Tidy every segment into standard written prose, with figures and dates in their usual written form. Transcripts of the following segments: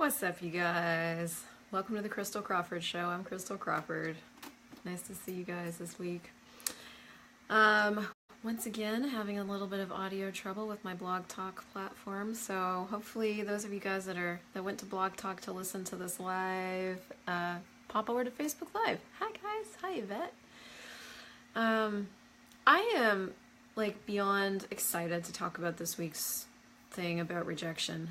What's up, you guys? Welcome to the Christel Crawford Show. I'm Christel Crawford. Nice to see you guys this week. Once again, having a little bit of audio trouble with my Blog Talk platform, so hopefully those of you guys that went to Blog Talk to listen to this live, pop over to Facebook Live. Hi guys, hi Yvette. I am like beyond excited to talk about this week's thing about rejection.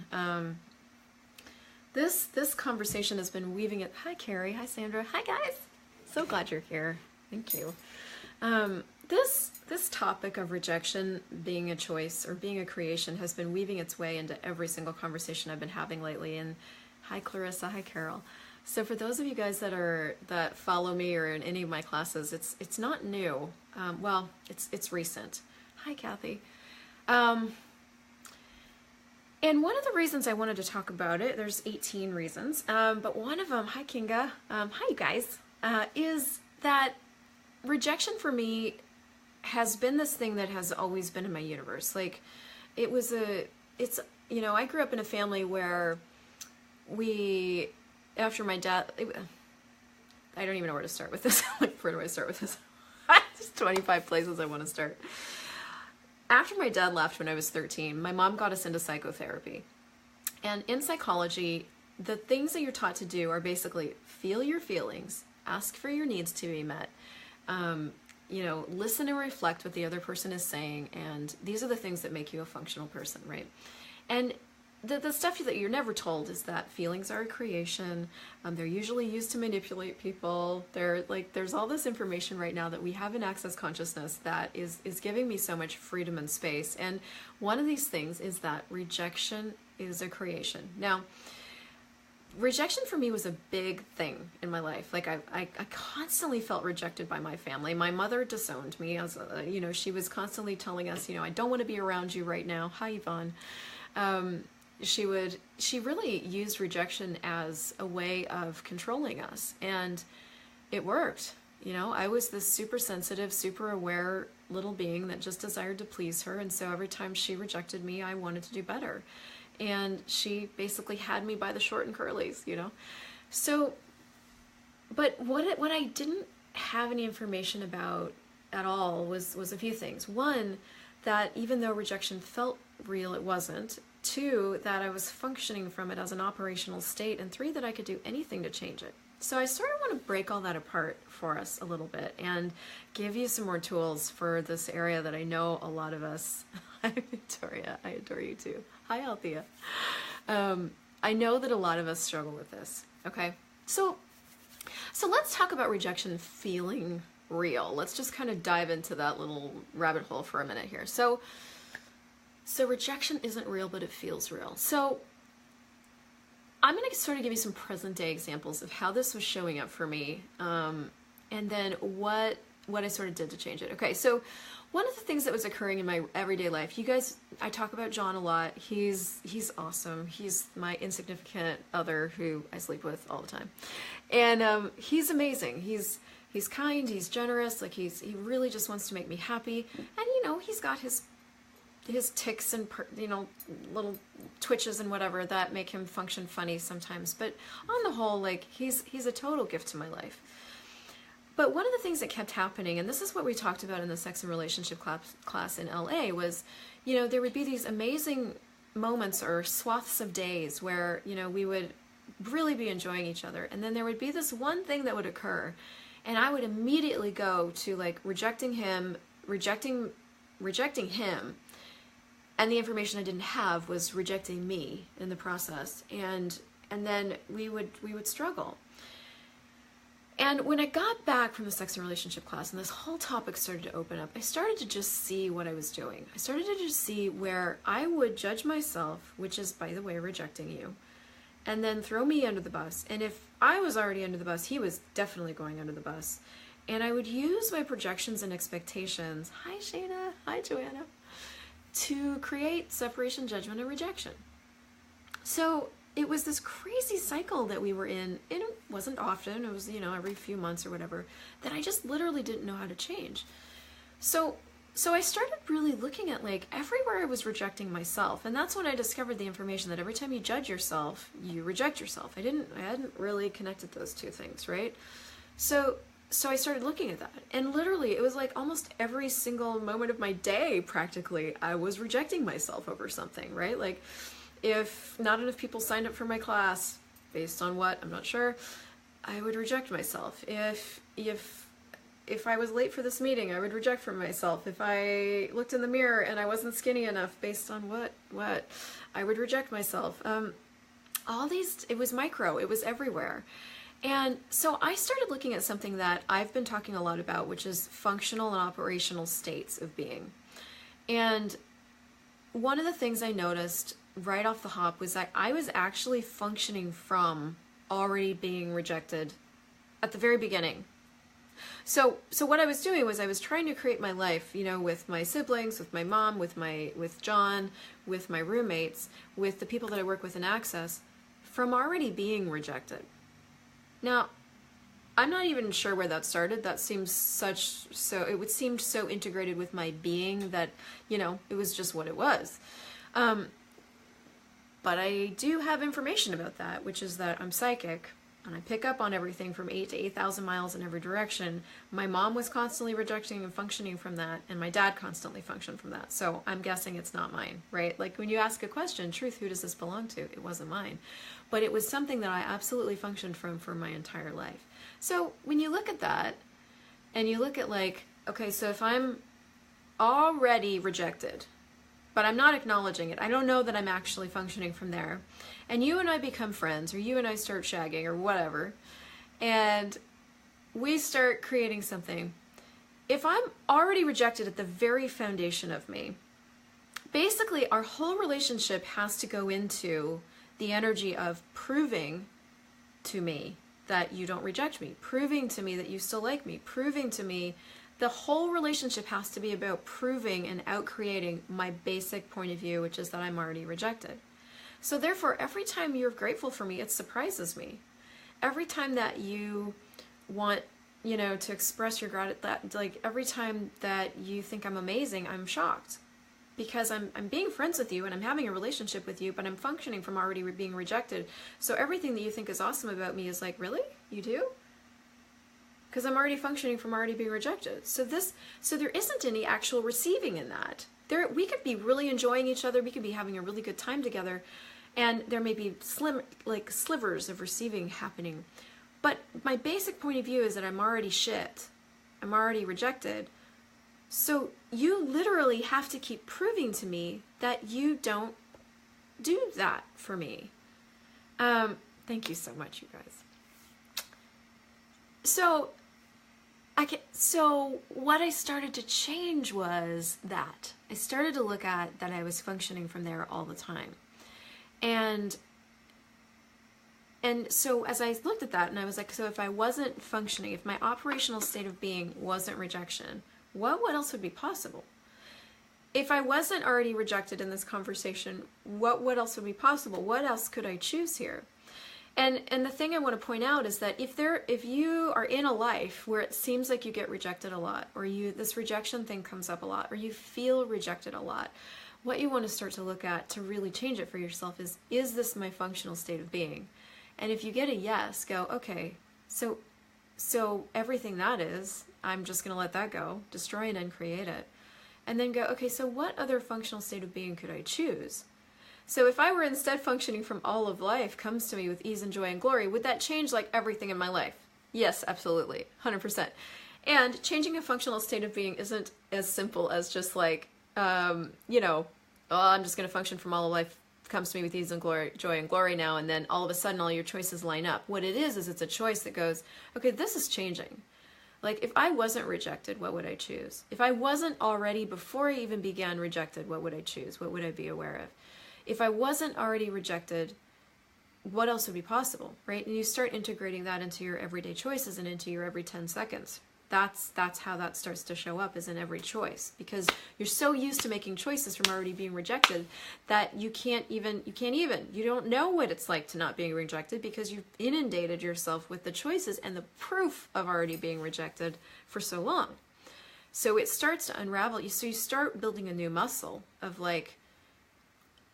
This conversation has been weaving it. Hi Carrie, hi Sandra, hi guys. So glad you're here. Thank you. This topic of rejection being a choice or being a creation has been weaving its way into every single conversation I've been having lately. And hi Clarissa, hi Carol. So for those of you guys that follow me or in any of my classes, it's not new. Well, it's recent. Hi Kathy. And one of the reasons I wanted to talk about it, there's 18 reasons, but one of them, hi Kinga, hi you guys, is that rejection for me has been this thing that has always been in my universe. Like, I grew up in a family where after my dad, I don't even know where to start with this. Like, where do I start with this? There's 25 places I want to start. After my dad left when I was 13, my mom got us into psychotherapy. And in psychology, the things that you're taught to do are basically feel your feelings, ask for your needs to be met, listen and reflect what the other person is saying, and these are the things that make you a functional person, right? And the stuff that you're never told is that feelings are a creation. They're usually used to manipulate people. There's all this information right now that we have in Access Consciousness that is giving me so much freedom and space. And one of these things is that rejection is a creation. Now, rejection for me was a big thing in my life. Like I constantly felt rejected by my family. My mother disowned me. She was constantly telling us, I don't want to be around you right now. Hi, Yvonne. She really used rejection as a way of controlling us, and it worked. I was this super sensitive, super aware little being that just desired to please her, and so every time she rejected me, I wanted to do better. And she basically had me by the short and curlies, So, but what I didn't have any information about at all was a few things. One, that even though rejection felt real, it wasn't. Two, that I was functioning from it as an operational state. And three, that I could do anything to change it. So I sort of want to break all that apart for us a little bit and give you some more tools for this area that I know a lot of us. Hi Victoria, I adore you too. Hi Althea. I know that a lot of us struggle with this. Okay, so let's talk about rejection feeling real. Let's just kind of dive into that little rabbit hole for a minute here. So rejection isn't real, but it feels real. So I'm going to sort of give you some present day examples of how this was showing up for me, and then what I sort of did to change it. Okay, so one of the things that was occurring in my everyday life, you guys, I talk about John a lot. He's awesome. He's my insignificant other who I sleep with all the time, and he's amazing. He's kind. He's generous. Like he really just wants to make me happy, and he's got his tics and little twitches and whatever that make him function funny sometimes, but on the whole, like he's a total gift to my life. But one of the things that kept happening, and this is what we talked about in the sex and relationship class in LA, was there would be these amazing moments or swaths of days where we would really be enjoying each other, and then there would be this one thing that would occur, and I would immediately go to like rejecting him, and the information I didn't have was rejecting me in the process, and then we would struggle. And when I got back from the sex and relationship class and this whole topic started to open up, I started to just see what I was doing. I started to just see where I would judge myself, which is, by the way, rejecting you, and then throw me under the bus. And if I was already under the bus, he was definitely going under the bus. And I would use my projections and expectations, hi Shayna, hi Joanna, to create separation, judgment, and rejection. So it was this crazy cycle that we were in. It wasn't often, it was, every few months or whatever, that I just literally didn't know how to change. So so I started really looking at like everywhere I was rejecting myself. And that's when I discovered the information that every time you judge yourself, you reject yourself. I hadn't really connected those two things, right? So I started looking at that, and literally it was like almost every single moment of my day, practically, I was rejecting myself over something, right? Like if not enough people signed up for my class, based on what, I'm not sure, I would reject myself. If I was late for this meeting, I would reject from myself. If I looked in the mirror and I wasn't skinny enough, based on what, I would reject myself. All these, it was micro, it was everywhere. And so I started looking at something that I've been talking a lot about, which is functional and operational states of being. And one of the things I noticed right off the hop was that I was actually functioning from already being rejected at the very beginning. So what I was doing was I was trying to create my life, you know, with my siblings, with my mom, with John, with my roommates, with the people that I work with in Access, from already being rejected. Now, I'm not even sure where that started. That seems it would seem so integrated with my being that, you know, it was just what it was. But I do have information about that, which is that I'm psychic, and I pick up on everything from 8 to 8,000 miles in every direction. My mom was constantly rejecting and functioning from that, and my dad constantly functioned from that. So I'm guessing it's not mine, right? Like when you ask a question, truth, who does this belong to? It wasn't mine. But it was something that I absolutely functioned from for my entire life. So when you look at that, and you look at like, okay, so if I'm already rejected, but I'm not acknowledging it, I don't know that I'm actually functioning from there, and you and I become friends, or you and I start shagging, or whatever, and we start creating something. If I'm already rejected at the very foundation of me, basically our whole relationship has to go into the energy of proving to me that you don't reject me, proving to me that you still like me, proving to me. The whole relationship has to be about proving and out-creating my basic point of view, which is that I'm already rejected. So therefore, every time you're grateful for me, it surprises me. Every time that you want, you know, to express your gratitude, like every time that you think I'm amazing, I'm shocked. Because I'm being friends with you and I'm having a relationship with you, but I'm functioning from already being rejected. So everything that you think is awesome about me is like, really? You do? Because I'm already functioning from already being rejected. So there isn't any actual receiving in that. We could be really enjoying each other. We could be having a really good time together, and there may be slivers of receiving happening. But my basic point of view is that I'm already shit. I'm already rejected. So you literally have to keep proving to me that you don't do that for me. Thank you so much, you guys. So what I started to change was that I started to look at that I was functioning from there all the time. And so as I looked at that, and I was like, so if I wasn't functioning, if my operational state of being wasn't rejection, what else would be possible? If I wasn't already rejected in this conversation, what else would be possible? What else could I choose here? And the thing I want to point out is that if you are in a life where it seems like you get rejected a lot, or this rejection thing comes up a lot, or you feel rejected a lot, what you want to start to look at to really change it for yourself is this my functional state of being? And if you get a yes, go, okay, so everything that is, I'm just going to let that go, destroy it and create it. And then go, okay, so what other functional state of being could I choose? So if I were instead functioning from all of life comes to me with ease and joy and glory, would that change like everything in my life? Yes, absolutely, 100%. And changing a functional state of being isn't as simple as just like, I'm just going to function from all of life comes to me with ease and glory, joy and glory now, and then all of a sudden all your choices line up. What it is it's a choice that goes, okay, this is changing. Like if I wasn't rejected, what would I choose? If I wasn't already, before I even began rejected, what would I choose? What would I be aware of? If I wasn't already rejected, what else would be possible, right? And you start integrating that into your everyday choices and into your every 10 seconds. That's how that starts to show up, is in every choice, because you're so used to making choices from already being rejected that you don't know what it's like to not being rejected, because you've inundated yourself with the choices and the proof of already being rejected for so long. So it starts to unravel you. So you start building a new muscle of like,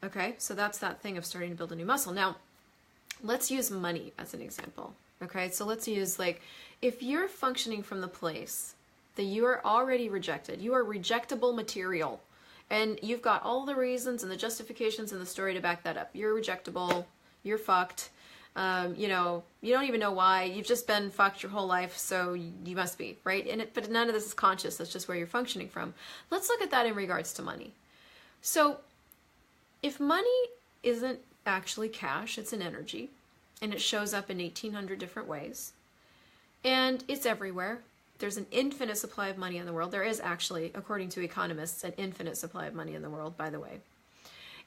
okay, so that's that thing of starting to build a new muscle. Now, let's use money as an example. Okay, so let's use like, if you're functioning from the place that you are already rejected, you are rejectable material, and you've got all the reasons and the justifications and the story to back that up. You're rejectable, you're fucked, you know, you don't even know why, you've just been fucked your whole life, so you must be, right? But none of this is conscious, that's just where you're functioning from. Let's look at that in regards to money. So, if money isn't actually cash, it's an energy, and it shows up in 1,800 different ways, and it's everywhere. There's an infinite supply of money in the world. There is actually, according to economists, an infinite supply of money in the world, by the way.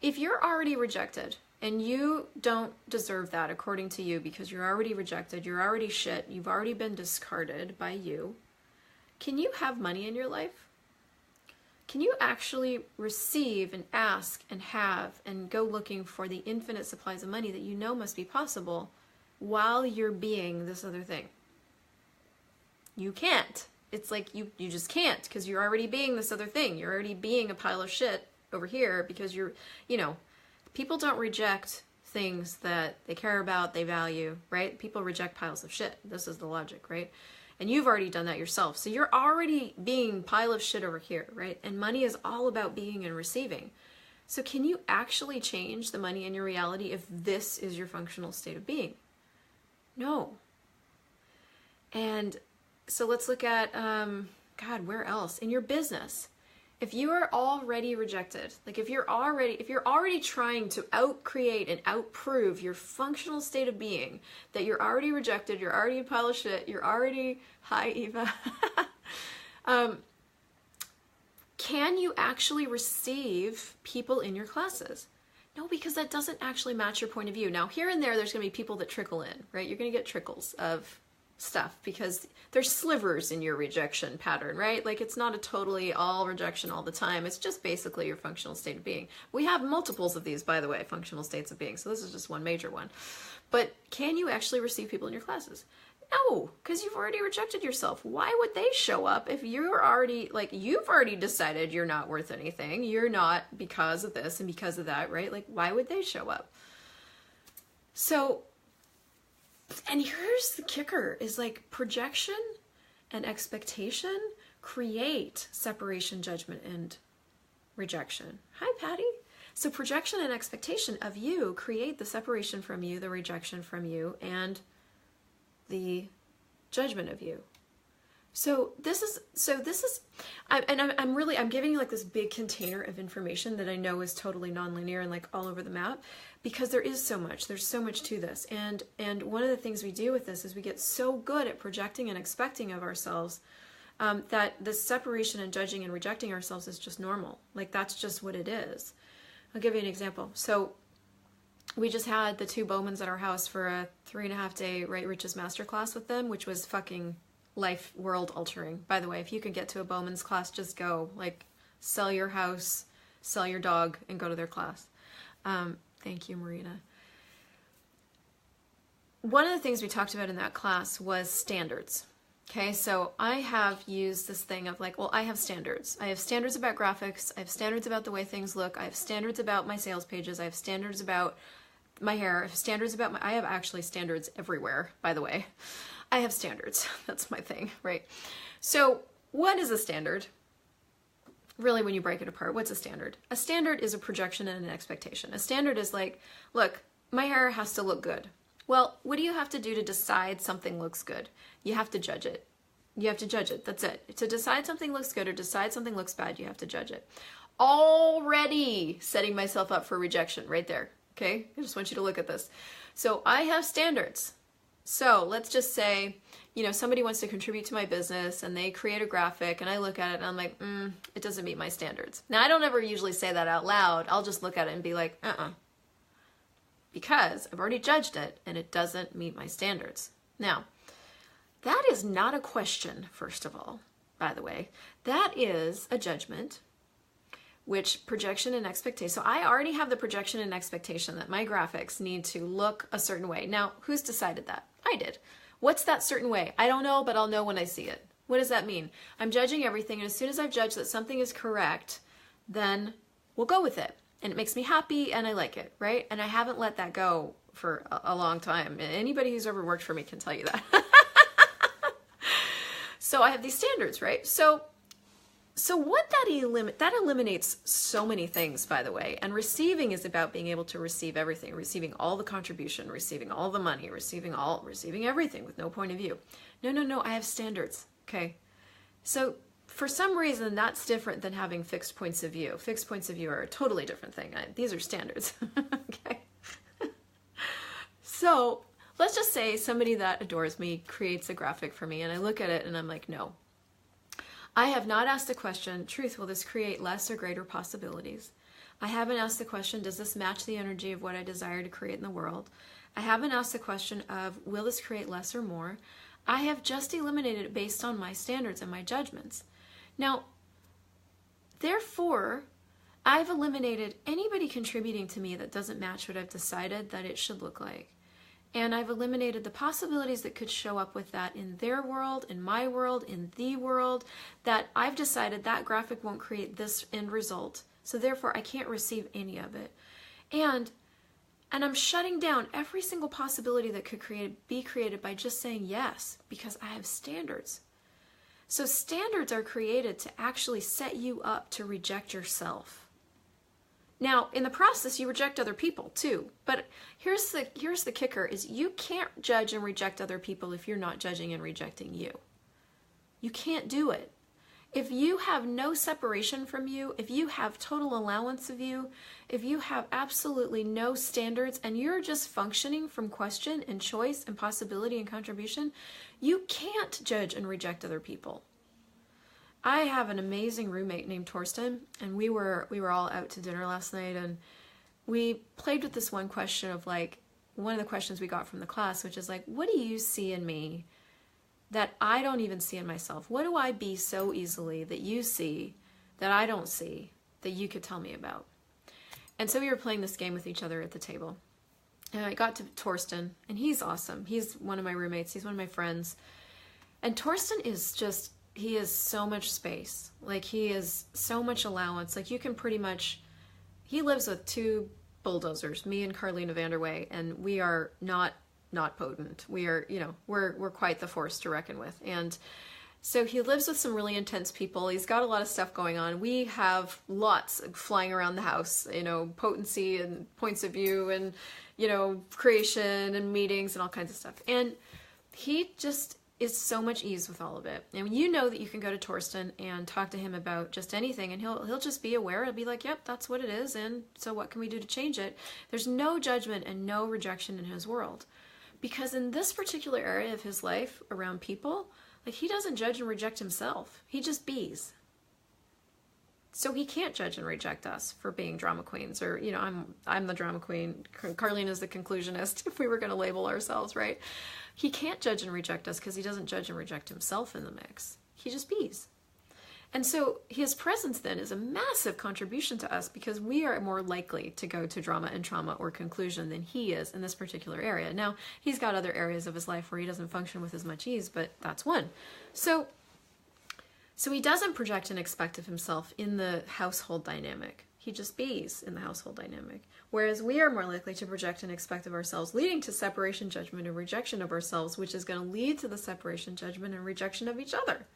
If you're already rejected, and you don't deserve that according to you because you're already rejected, you're already shit, you've already been discarded by you, can you have money in your life? Can you actually receive and ask and have and go looking for the infinite supplies of money that you know must be possible while you're being this other thing? You can't. It's like you just can't, because you're already being this other thing. You're already being a pile of shit over here because you're, you know, people don't reject things that they care about, they value, right? People reject piles of shit. This is the logic, right? And you've already done that yourself. So you're already being pile of shit over here, right? And money is all about being and receiving. So can you actually change the money in your reality if this is your functional state of being? No. And so let's look at, God, where else? In your business. If you are already rejected, like if you're already trying to out-create and out-prove your functional state of being, that you're already rejected, you're already a pile of shit, you're already, hi Eva, can you actually receive people in your classes? No, because that doesn't actually match your point of view. Now, here and there's going to be people that trickle in, right? You're going to get trickles of stuff because there's slivers in your rejection pattern, right? Like it's not a totally all rejection all the time. It's just basically your functional state of being. We have multiples of these, by the way, functional states of being. So this is just one major one. But can you actually receive people in your classes? No, because you've already rejected yourself. Why would they show up if you're already, like, you've already decided you're not worth anything. You're not because of this and because of that, right? Like, why would they show up? So, and here's the kicker, is like projection and expectation create separation, judgment, and rejection. Hi, Patty. So projection and expectation of you create the separation from you, the rejection from you, and the judgment of you. So this is, I'm giving you like this big container of information that I know is totally nonlinear and like all over the map, because there's so much to this. And one of the things we do with this is we get so good at projecting and expecting of ourselves that the separation and judging and rejecting ourselves is just normal. Like that's just what it is. I'll give you an example. So we just had the two Bowmans at our house for a 3.5-day Right Riches Masterclass with them, which was fucking life world altering. By the way, if you can get to a Bowman's class, just go. Like, sell your house, sell your dog, and go to their class. Thank you, Marina. One of the things we talked about in that class was standards. Okay, so I have used this thing of like, well, I have standards. I have standards about graphics. I have standards about the way things look. I have standards about my sales pages. I have standards about my hair. I have standards about I have actually standards everywhere, by the way. I have standards. That's my thing, right? So what is a standard? Really, when you break it apart, what's a standard? A standard is a projection and an expectation. A standard is like, look, my hair has to look good. Well, what do you have to do to decide something looks good? You have to judge it. You have to judge it. That's it. To decide something looks good or decide something looks bad, you have to judge it. Already setting myself up for rejection right there. Okay? I just want you to look at this. So I have standards. So let's just say, you know, somebody wants to contribute to my business and they create a graphic and I look at it and I'm like, it doesn't meet my standards. Now, I don't ever usually say that out loud. I'll just look at it and be like, because I've already judged it and it doesn't meet my standards. Now, that is not a question, first of all, by the way. That is a judgment, which projection and expectation. So I already have the projection and expectation that my graphics need to look a certain way. Now, who's decided that? I did. What's that certain way? I don't know, but I'll know when I see it. What does that mean? I'm judging everything, and as soon as I've judged that something is correct, then we'll go with it. And it makes me happy, and I like it, right? And I haven't let that go for a long time. Anybody who's ever worked for me can tell you that. So I have these standards, right? So what that eliminates so many things, by the way. And receiving is about being able to receive everything, receiving all the contribution, receiving all the money, receiving everything with no point of view. No, I have standards, okay? So for some reason, that's different than having fixed points of view. Fixed points of view are a totally different thing. These are standards, okay? So let's just say somebody that adores me creates a graphic for me, and I look at it and I'm like, no. I have not asked the question, truth, will this create less or greater possibilities? I haven't asked the question, does this match the energy of what I desire to create in the world? I haven't asked the question of, will this create less or more? I have just eliminated it based on my standards and my judgments. Now, therefore, I've eliminated anybody contributing to me that doesn't match what I've decided that it should look like. And I've eliminated the possibilities that could show up with that in their world, in my world, in the world, that I've decided that graphic won't create this end result. So therefore, I can't receive any of it. And I'm shutting down every single possibility that could be created by just saying yes, because I have standards. So standards are created to actually set you up to reject yourself. Now, in the process, you reject other people too. But here's the kicker, is you can't judge and reject other people if you're not judging and rejecting you. You can't do it. If you have no separation from you, if you have total allowance of you, if you have absolutely no standards and you're just functioning from question and choice and possibility and contribution, you can't judge and reject other people. I have an amazing roommate named Torsten, and we were all out to dinner last night, and we played with this one question of like, one of the questions we got from the class, which is like, what do you see in me that I don't even see in myself? What do I be so easily that you see that I don't see that you could tell me about? And so we were playing this game with each other at the table. And I got to Torsten, and he's awesome. He's one of my roommates. He's one of my friends. And Torsten is just, he is so much space. Like, he is so much allowance. Like, you can pretty much, he lives with two bulldozers, me and Carlina Vanderway, and we are not potent. We are, we're quite the force to reckon with. And so he lives with some really intense people. He's got a lot of stuff going on. We have lots flying around the house, potency and points of view and, creation and meetings and all kinds of stuff. And he just is so much ease with all of it. And you know that you can go to Torsten and talk to him about just anything, and he'll just be aware. He'll be like, yep, that's what it is, and so what can we do to change it? There's no judgment and no rejection in his world. Because in this particular area of his life around people, like, he doesn't judge and reject himself. He just bees. So he can't judge and reject us for being drama queens, or, I'm the drama queen. Carlina's the conclusionist, if we were going to label ourselves, right? He can't judge and reject us because he doesn't judge and reject himself in the mix. He just bees. And so his presence then is a massive contribution to us, because we are more likely to go to drama and trauma or conclusion than he is in this particular area. Now, he's got other areas of his life where he doesn't function with as much ease, but that's one. So he doesn't project and expect of himself in the household dynamic. He just bees in the household dynamic. Whereas we are more likely to project and expect of ourselves, leading to separation, judgment, and rejection of ourselves, which is going to lead to the separation, judgment, and rejection of each other.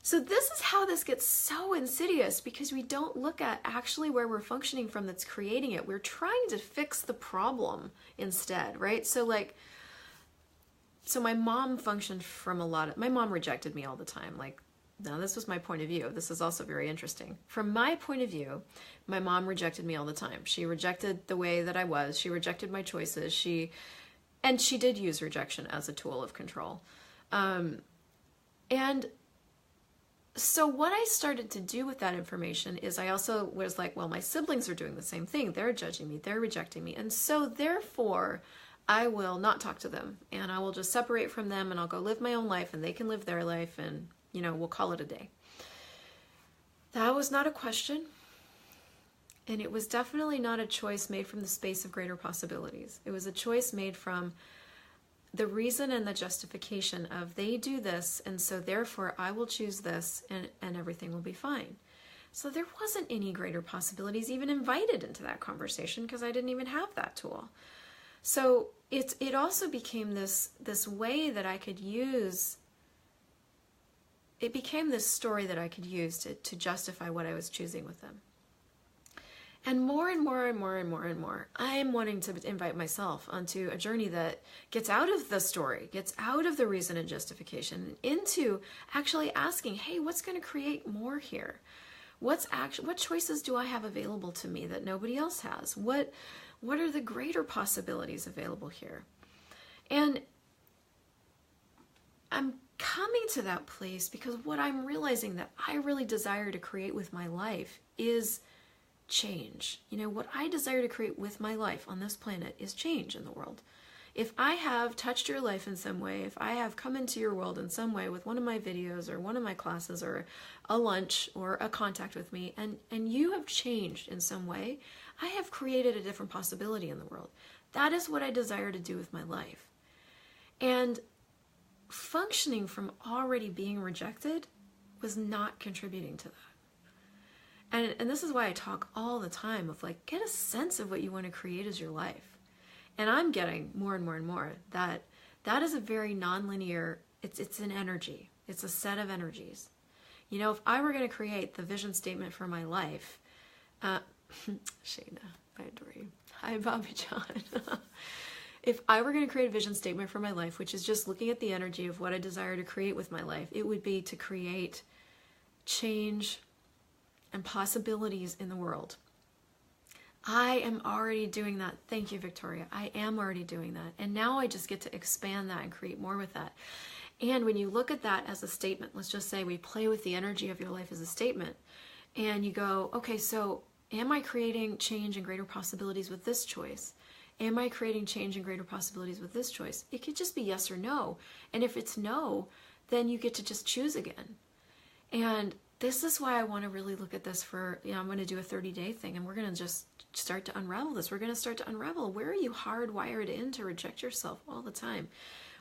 So this is how this gets so insidious, because we don't look at actually where we're functioning from that's creating it. We're trying to fix the problem instead, right? So my mom functioned from my mom rejected me all the time. Now this was my point of view. This is also very interesting. From my point of view, my mom rejected me all the time. She rejected the way that I was. She rejected my choices. And she did use rejection as a tool of control. And so what I started to do with that information is I also was like, well, my siblings are doing the same thing. They're judging me. They're rejecting me. And so therefore, I will not talk to them, and I will just separate from them, and I'll go live my own life, and they can live their life, and, we'll call it a day. That was not a question, and it was definitely not a choice made from the space of greater possibilities. It was a choice made from the reason and the justification of they do this, and so therefore I will choose this, and everything will be fine. So there wasn't any greater possibilities even invited into that conversation because I didn't even have that tool. So it also became this way that I could use. It became this story that I could use to justify what I was choosing with them. And more and more and more and more and more, I'm wanting to invite myself onto a journey that gets out of the story, gets out of the reason and justification, into actually asking, hey, what's going to create more here? What choices do I have available to me that nobody else has? What are the greater possibilities available here? And I'm coming to that place because what I'm realizing that I really desire to create with my life is change. You know, what I desire to create with my life on this planet is change in the world. If I have touched your life in some way, if I have come into your world in some way with one of my videos or one of my classes or a lunch or a contact with me, and you have changed in some way, I have created a different possibility in the world. That is what I desire to do with my life. And functioning from already being rejected was not contributing to that. And this is why I talk all the time of like, get a sense of what you want to create as your life. And I'm getting more and more and more that is a very nonlinear, it's an energy. It's a set of energies. You know, if I were going to create the vision statement for my life, Shayna, I adore you. Hi, Bobby John. If I were going to create a vision statement for my life, which is just looking at the energy of what I desire to create with my life, it would be to create change and possibilities in the world. I am already doing that. Thank you, Victoria. I am already doing that. And now I just get to expand that and create more with that. And when you look at that as a statement, let's just say we play with the energy of your life as a statement, and you go, okay, so am I creating change and greater possibilities with this choice? Am I creating change and greater possibilities with this choice? It could just be yes or no. And if it's no, then you get to just choose again. And this is why I want to really look at this for, I'm going to do a 30-day thing, and we're going to just start to unravel this. We're going to start to unravel, where are you hardwired in to reject yourself all the time?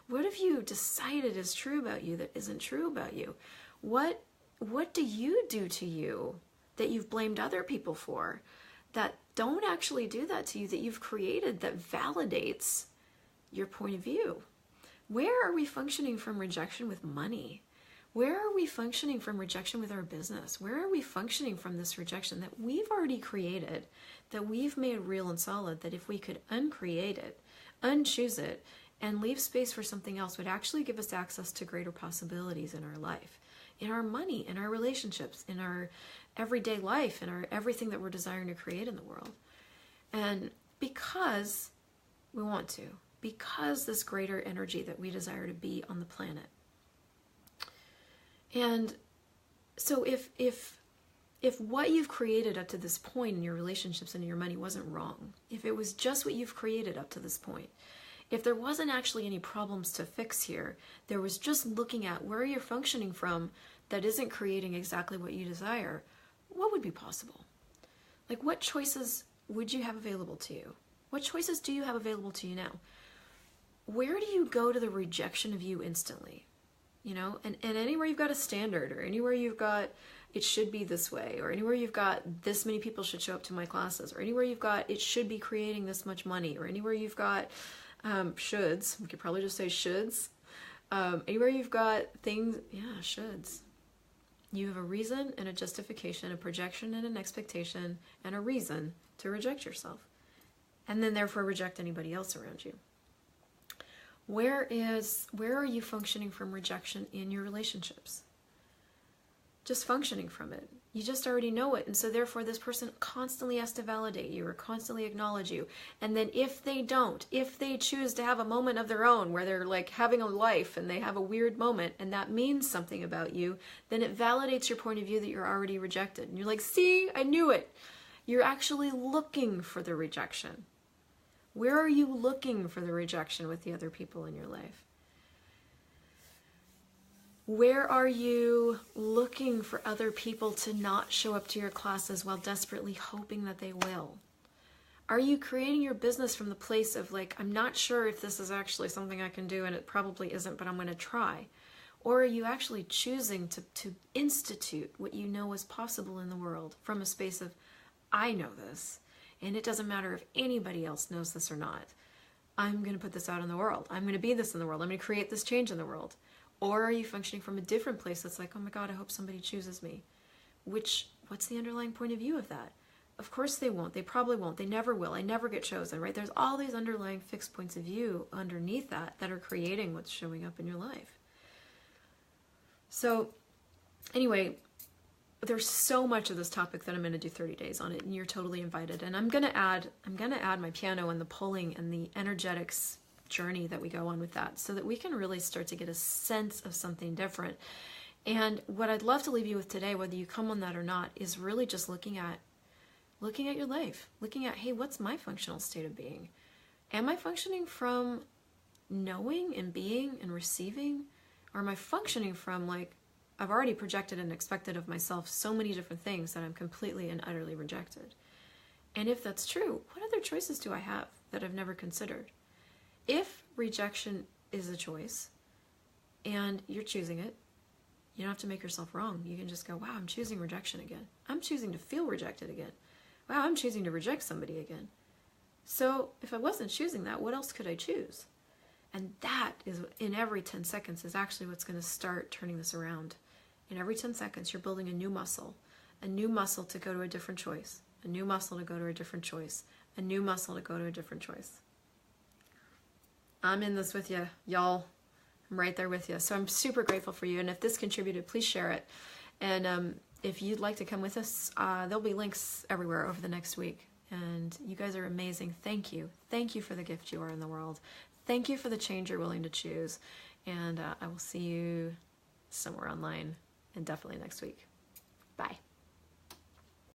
What have you decided is true about you that isn't true about you? What do you do to you that you've blamed other people for, that don't actually do that to you, that you've created, that validates your point of view? Where are we functioning from rejection with money? Where are we functioning from rejection with our business? Where are we functioning from this rejection that we've already created, that we've made real and solid, that if we could uncreate it, unchoose it, and leave space for something else, would actually give us access to greater possibilities in our life, in our money, in our relationships, in our everyday life, in our everything that we're desiring to create in the world. And because we want to, because this greater energy that we desire to be on the planet. And so if what you've created up to this point in your relationships and in your money wasn't wrong, if it was just what you've created up to this point, if there wasn't actually any problems to fix here, there was just looking at where you're functioning from that isn't creating exactly what you desire, what would be possible? Like, what choices would you have available to you? What choices do you have available to you now? Where do you go to the rejection of you instantly? You know, and anywhere you've got a standard, or anywhere you've got it should be this way, or anywhere you've got this many people should show up to my classes, or anywhere you've got it should be creating this much money, or anywhere you've got shoulds, we could probably just say shoulds, anywhere you've got things, shoulds. You have a reason and a justification, a projection and an expectation, and a reason to reject yourself, and then therefore reject anybody else around you. Where are you functioning from rejection in your relationships? Just functioning from it. You just already know it. And so therefore this person constantly has to validate you or constantly acknowledge you. And then if they choose to have a moment of their own where they're like having a life and they have a weird moment and that means something about you, then it validates your point of view that you're already rejected. And you're like, see, I knew it. You're actually looking for the rejection. Where are you looking for the rejection with the other people in your life? Where are you looking for other people to not show up to your classes while desperately hoping that they will? Are you creating your business from the place of like, I'm not sure if this is actually something I can do, and it probably isn't, but I'm going to try? Or are you actually choosing to institute what you know is possible in the world from a space of, I know this, and it doesn't matter if anybody else knows this or not. I'm going to put this out in the world. I'm going to be this in the world. I'm going to create this change in the world. Or are you functioning from a different place that's like, oh my God, I hope somebody chooses me? What's the underlying point of view of that? Of course they won't. They probably won't. They never will. I never get chosen, right? There's all these underlying fixed points of view underneath that are creating what's showing up in your life. So anyway, there's so much of this topic that I'm going to do 30 days on it, and you're totally invited. And I'm going to add my piano and the pulling and the energetics journey that we go on with that, so that we can really start to get a sense of something different. And what I'd love to leave you with today, whether you come on that or not, is really just looking at your life, looking at, hey, what's my functional state of being? Am I functioning from knowing and being and receiving? Or am I functioning from like, I've already projected and expected of myself so many different things that I'm completely and utterly rejected? And if that's true, what other choices do I have that I've never considered? If rejection is a choice and you're choosing it, you don't have to make yourself wrong. You can just go, wow, I'm choosing rejection again. I'm choosing to feel rejected again. Wow, I'm choosing to reject somebody again. So if I wasn't choosing that, what else could I choose? And that is, in every 10 seconds, is actually what's going to start turning this around. In every 10 seconds, you're building a new muscle to go to a different choice, a new muscle to go to a different choice, a new muscle to go to a different choice. I'm in this with you, y'all. I'm right there with you. So I'm super grateful for you. And if this contributed, please share it. And if you'd like to come with us, there'll be links everywhere over the next week. And you guys are amazing. Thank you. Thank you for the gift you are in the world. Thank you for the change you're willing to choose. And I will see you somewhere online, and definitely next week. Bye.